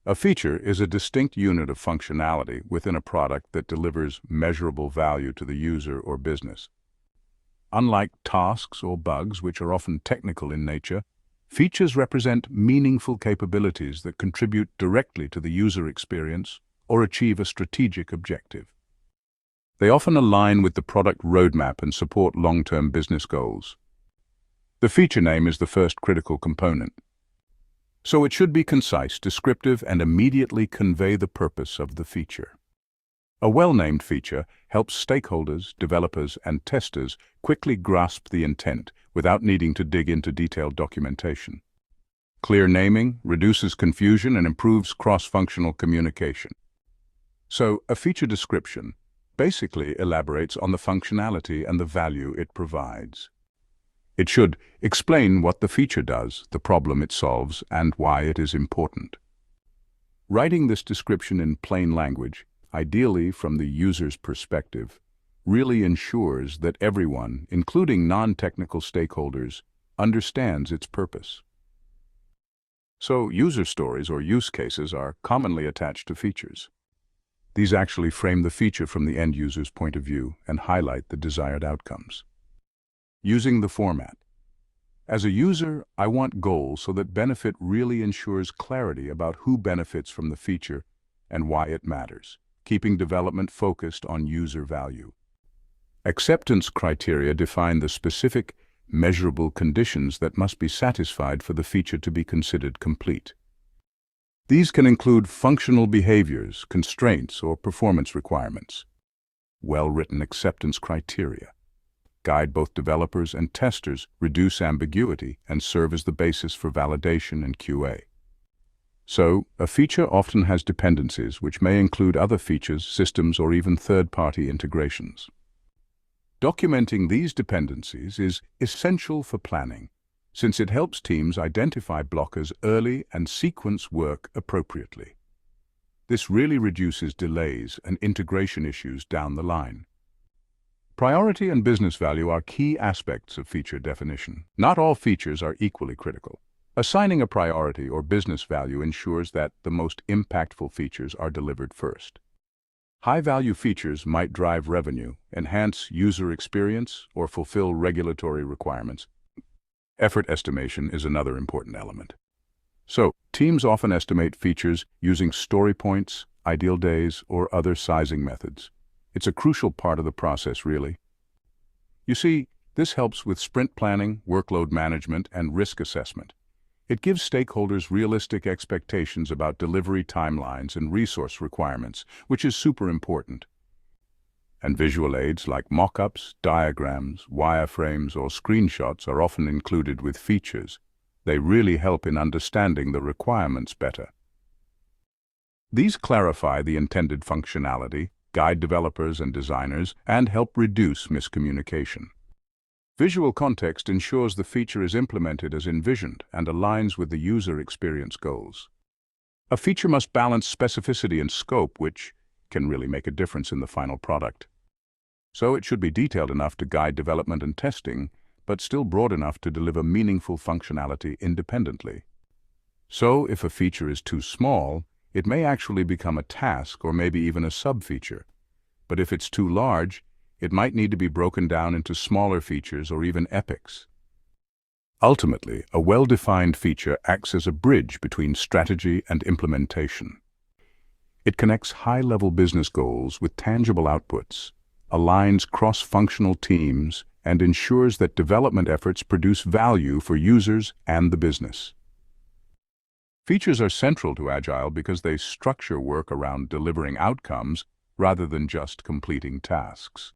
A feature is a distinct unit of functionality within a product that delivers measurable value to the user or business. Unlike tasks or bugs, which are often technical in nature, features represent meaningful capabilities that contribute directly to the user experience or achieve a strategic objective. They often align with the product roadmap and support long-term business goals. The feature name is the first critical component. So it should be concise, descriptive, and immediately convey the purpose of the feature. A well-named feature helps stakeholders, developers, and testers quickly grasp the intent without needing to dig into detailed documentation. Clear naming reduces confusion and improves cross-functional communication. So, a feature description basically elaborates on the functionality and the value it provides. It should explain what the feature does, the problem it solves, and why it is important. Writing this description in plain language, ideally from the user's perspective, really ensures that everyone, including non-technical stakeholders, understands its purpose. So, user stories or use cases are commonly attached to features. These actually frame the feature from the end user's point of view and highlight the desired outcomes. Using the format. As a user, I want goals so that benefit really ensures clarity about who benefits from the feature and why it matters, keeping development focused on user value. Acceptance criteria define the specific, measurable conditions that must be satisfied for the feature to be considered complete. These can include functional behaviors, constraints, or performance requirements. Well-written acceptance criteria guide both developers and testers, reduce ambiguity, and serve as the basis for validation and QA. So, a feature often has dependencies which may include other features, systems, or even third-party integrations. Documenting these dependencies is essential for planning, since it helps teams identify blockers early and sequence work appropriately. This really reduces delays and integration issues down the line. Priority and business value are key aspects of feature definition. Not all features are equally critical. Assigning a priority or business value ensures that the most impactful features are delivered first. High-value features might drive revenue, enhance user experience, or fulfill regulatory requirements. Effort estimation is another important element. So, teams often estimate features using story points, ideal days, or other sizing methods. It's a crucial part of the process, really. You see, this helps with sprint planning, workload management, and risk assessment. It gives stakeholders realistic expectations about delivery timelines and resource requirements, which is super important. And visual aids like mock-ups, diagrams, wireframes, or screenshots are often included with features. They really help in understanding the requirements better. These clarify the intended functionality, guide developers and designers, and help reduce miscommunication. Visual context ensures the feature is implemented as envisioned and aligns with the user experience goals. A feature must balance specificity and scope, which can really make a difference in the final product. So it should be detailed enough to guide development and testing, but still broad enough to deliver meaningful functionality independently. So if a feature is too small, it may actually become a task or maybe even a sub-feature. But if it's too large, it might need to be broken down into smaller features or even epics. Ultimately, a well-defined feature acts as a bridge between strategy and implementation. It connects high-level business goals with tangible outputs, aligns cross-functional teams, and ensures that development efforts produce value for users and the business. Features are central to Agile because they structure work around delivering outcomes rather than just completing tasks.